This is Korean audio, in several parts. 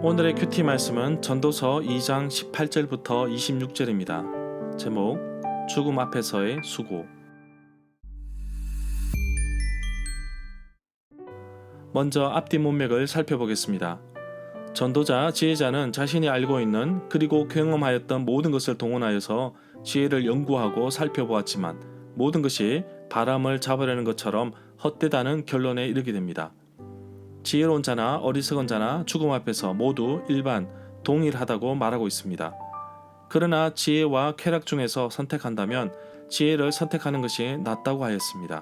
오늘의 큐티 말씀은 전도서 2장 18절부터 26절입니다. 제목 죽음 앞에서의 수고. 먼저 앞뒤 문맥을 살펴보겠습니다. 전도자, 지혜자는 자신이 알고 있는 그리고 경험하였던 모든 것을 동원하여서 지혜를 연구하고 살펴보았지만 모든 것이 바람을 잡으려는 것처럼 헛되다는 결론에 이르게 됩니다. 지혜로운 자나 어리석은 자나 죽음 앞에서 모두 일반, 동일하다고 말하고 있습니다. 그러나 지혜와 쾌락 중에서 선택한다면 지혜를 선택하는 것이 낫다고 하였습니다.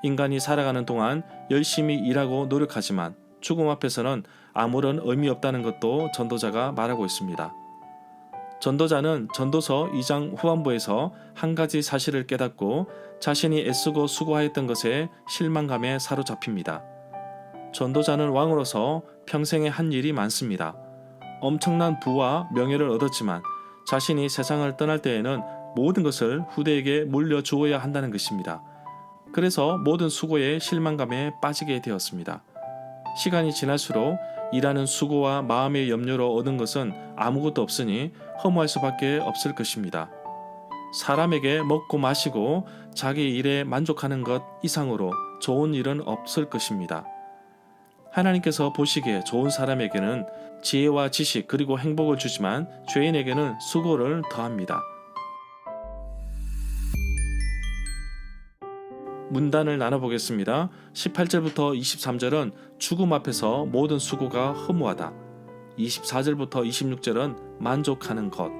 인간이 살아가는 동안 열심히 일하고 노력하지만 죽음 앞에서는 아무런 의미 없다는 것도 전도자가 말하고 있습니다. 전도자는 전도서 2장 후반부에서 한 가지 사실을 깨닫고 자신이 애쓰고 수고하였던 것에 실망감에 사로잡힙니다. 전도자는 왕으로서 평생에 한 일이 많습니다. 엄청난 부와 명예를 얻었지만 자신이 세상을 떠날 때에는 모든 것을 후대에게 물려주어야 한다는 것입니다. 그래서 모든 수고에 실망감에 빠지게 되었습니다. 시간이 지날수록 일하는 수고와 마음의 염려로 얻은 것은 아무것도 없으니 허무할 수밖에 없을 것입니다. 사람에게 먹고 마시고 자기 일에 만족하는 것 이상으로 좋은 일은 없을 것입니다. 하나님께서 보시기에 좋은 사람에게는 지혜와 지식 그리고 행복을 주지만 죄인에게는 수고를 더합니다. 문단을 나눠보겠습니다. 18절부터 23절은 죽음 앞에서 모든 수고가 허무하다. 24절부터 26절은 만족하는 것.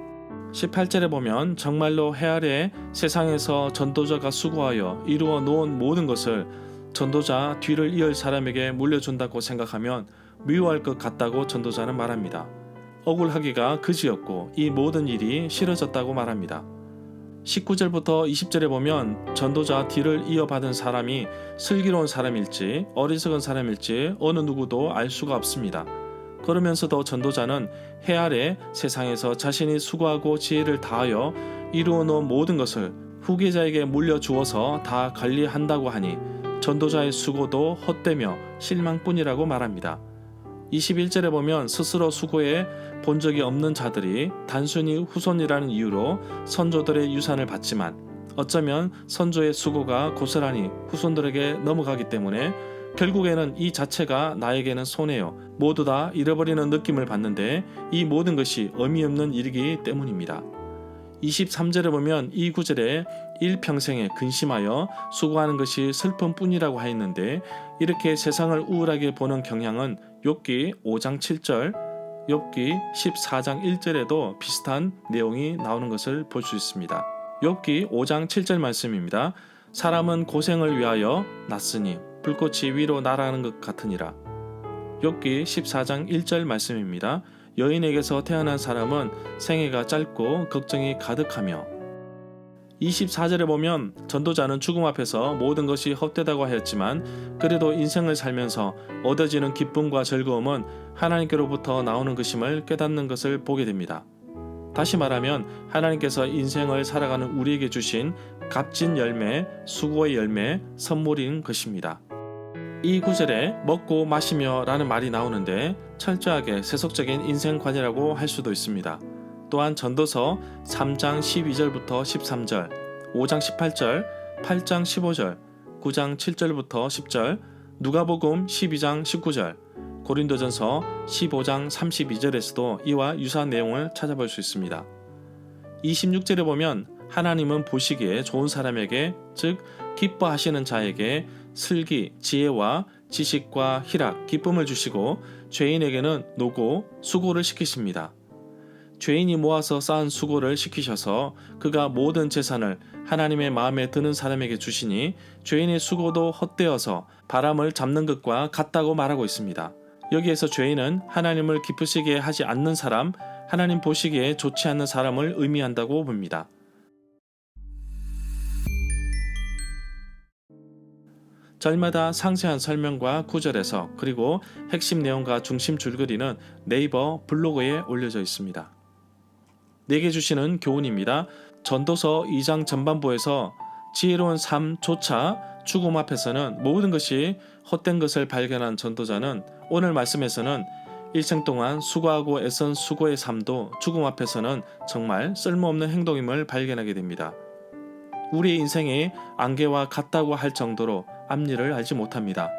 18절에 보면 정말로 해 아래 세상에서 전도자가 수고하여 이루어 놓은 모든 것을 전도자 뒤를 이을 사람에게 물려준다고 생각하면 미워할 것 같다고 전도자는 말합니다. 억울하기가 그지없고 이 모든 일이 싫어졌다고 말합니다. 19절부터 20절에 보면 전도자 뒤를 이어받은 사람이 슬기로운 사람일지 어리석은 사람일지 어느 누구도 알 수가 없습니다. 그러면서도 전도자는 해 아래 세상에서 자신이 수고하고 지혜를 다하여 이루어 놓은 모든 것을 후계자에게 물려주어서 다 관리한다고 하니 전도자의 수고도 헛되며 실망뿐이라고 말합니다. 21절에 보면 스스로 수고해 본 적이 없는 자들이 단순히 후손이라는 이유로 선조들의 유산을 받지만 어쩌면 선조의 수고가 고스란히 후손들에게 넘어가기 때문에 결국에는 이 자체가 나에게는 손해요. 모두 다 잃어버리는 느낌을 받는데 이 모든 것이 의미 없는 일이기 때문입니다. 23절에 보면 이 구절에 일평생에 근심하여 수고하는 것이 슬픔뿐이라고 하였는데 이렇게 세상을 우울하게 보는 경향은 욥기 5장 7절, 욥기 14장 1절에도 비슷한 내용이 나오는 것을 볼 수 있습니다. 욥기 5장 7절 말씀입니다. 사람은 고생을 위하여 났으니 불꽃이 위로 날아가는 것 같으니라. 욥기 14장 1절 말씀입니다. 여인에게서 태어난 사람은 생애가 짧고 걱정이 가득하며 24절에 보면 전도자는 죽음 앞에서 모든 것이 헛되다고 하였지만 그래도 인생을 살면서 얻어지는 기쁨과 즐거움은 하나님께로부터 나오는 것임을 깨닫는 것을 보게 됩니다. 다시 말하면 하나님께서 인생을 살아가는 우리에게 주신 값진 열매, 수고의 열매, 선물인 것입니다. 이 구절에 먹고 마시며 라는 말이 나오는데 철저하게 세속적인 인생관이라고 할 수도 있습니다. 또한 전도서 3장 12절부터 13절, 5장 18절, 8장 15절, 9장 7절부터 10절, 누가복음 12장 19절, 고린도전서 15장 32절에서도 이와 유사한 내용을 찾아볼 수 있습니다. 26절에 보면 하나님은 보시기에 좋은 사람에게 즉 기뻐하시는 자에게 슬기, 지혜와 지식과 희락, 기쁨을 주시고 죄인에게는 노고, 수고를 시키십니다. 죄인이 모아서 쌓은 수고를 시키셔서 그가 모든 재산을 하나님의 마음에 드는 사람에게 주시니 죄인의 수고도 헛되어서 바람을 잡는 것과 같다고 말하고 있습니다. 여기에서 죄인은 하나님을 기쁘시게 하지 않는 사람, 하나님 보시기에 좋지 않는 사람을 의미한다고 봅니다. 절마다 상세한 설명과 구절에서 그리고 핵심 내용과 중심 줄거리는 네이버 블로그에 올려져 있습니다. 내게 주시는 교훈입니다. 전도서 2장 전반부에서 지혜로운 삶조차 죽음 앞에서는 모든 것이 헛된 것을 발견한 전도자는 오늘 말씀에서는 일생 동안 수고하고 애쓴 수고의 삶도 죽음 앞에서는 정말 쓸모없는 행동임을 발견하게 됩니다. 우리 인생이 안개와 같다고 할 정도로 앞일을 알지 못합니다.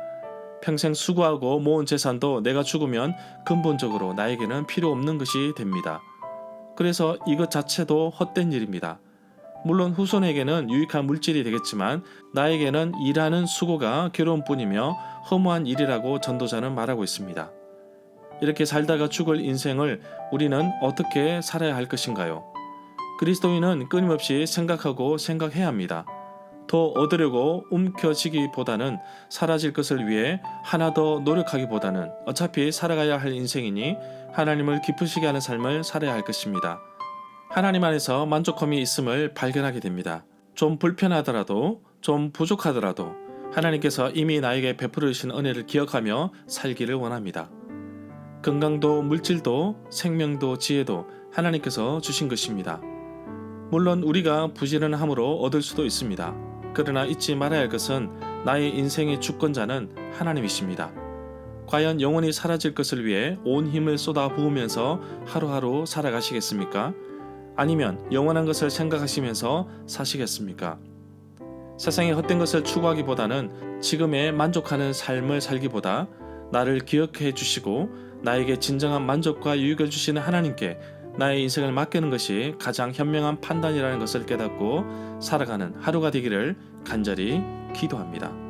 평생 수고하고 모은 재산도 내가 죽으면 근본적으로 나에게는 필요 없는 것이 됩니다. 그래서 이것 자체도 헛된 일입니다. 물론 후손에게는 유익한 물질이 되겠지만 나에게는 일하는 수고가 괴로운 뿐이며 허무한 일이라고 전도자는 말하고 있습니다. 이렇게 살다가 죽을 인생을 우리는 어떻게 살아야 할 것인가요? 그리스도인은 끊임없이 생각하고 생각해야 합니다. 더 얻으려고 움켜쥐기보다는 사라질 것을 위해 하나 더 노력하기보다는 어차피 살아가야 할 인생이니 하나님을 기쁘시게 하는 삶을 살아야 할 것입니다. 하나님 안에서 만족함이 있음을 발견하게 됩니다. 좀 불편하더라도, 좀 부족하더라도 하나님께서 이미 나에게 베풀어 주신 은혜를 기억하며 살기를 원합니다. 건강도 물질도 생명도 지혜도 하나님께서 주신 것입니다. 물론 우리가 부지런함으로 얻을 수도 있습니다. 그러나 잊지 말아야 할 것은 나의 인생의 주권자는 하나님이십니다. 과연 영원히 사라질 것을 위해 온 힘을 쏟아 부으면서 하루하루 살아가시겠습니까? 아니면 영원한 것을 생각하시면서 사시겠습니까? 세상의 헛된 것을 추구하기보다는 지금에 만족하는 삶을 살기보다 나를 기억해 주시고 나에게 진정한 만족과 유익을 주시는 하나님께 나의 인생을 맡기는 것이 가장 현명한 판단이라는 것을 깨닫고 살아가는 하루가 되기를 간절히 기도합니다.